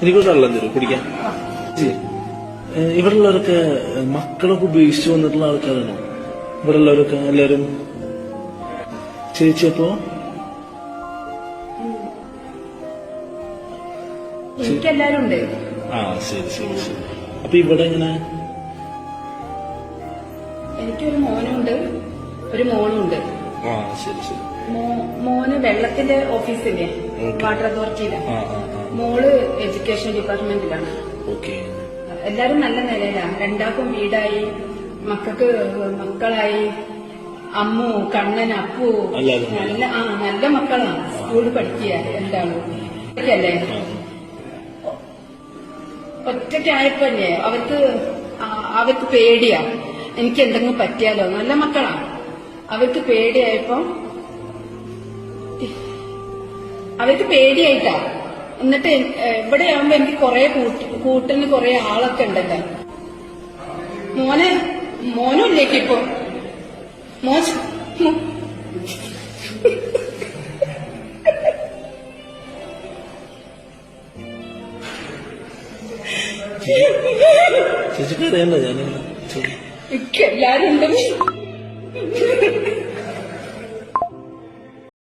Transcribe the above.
എനിക്കൊരു വെള്ളം തരും കുടിക്കാൻ. ഇവിടെ ഉള്ളവരൊക്കെ മക്കളൊക്കെ ഉപേക്ഷിച്ചു വന്നിട്ടുള്ള ആൾക്കാരാണോ ഇവിടെ ഉള്ളവരൊക്കെ എല്ലാരും? ചേച്ചിയപ്പോ എനിക്കെല്ലാരും ഉണ്ട്. ആ ശരി ശരി ശരി. അപ്പൊ ഇവിടെ എങ്ങനെ? എനിക്കൊരു മോനുണ്ട്, ഒരു മോളുണ്ട്. ആ ശരി ശരി. മോന് വെള്ളത്തിന്റെ ഓഫീസില്ലേ, വാട്ടർ അതോറിറ്റിയില്. മോള് എഡ്യൂക്കേഷൻ ഡിപ്പാർട്ട്മെന്റിലാണ്. എല്ലാരും നല്ല നിലയിലാണ്. രണ്ടാക്കും വീടായി, മക്കളായി. അമ്മു, കണ്ണൻ, അപ്പു നല്ല മക്കളാണ്. സ്കൂളിൽ പഠിക്കുക രണ്ടാളും. ഒറ്റയ്ക്കല്ലേ, ഒറ്റയ്ക്കായപ്പോല്ലേ അവർക്ക് പേടിയാ, എനിക്ക് എന്തെങ്കിലും പറ്റിയാലോ. നല്ല മക്കളാണ്, അവർക്ക് പേടിയായപ്പോ അവർക്ക് പേടിയായിട്ടാ. എന്നിട്ട് ഇവിടെ ആവുമ്പോ എനിക്ക് കൊറേ കൂട്ടിന് കൊറേ ആളൊക്കെ ഉണ്ടല്ലോ. മോനും ഇല്ലേക്ക് ഇപ്പൊ ചേച്ചിക്കറിയണ്ട ഞാൻ എല്ലാരും ഉണ്ടെന്ന്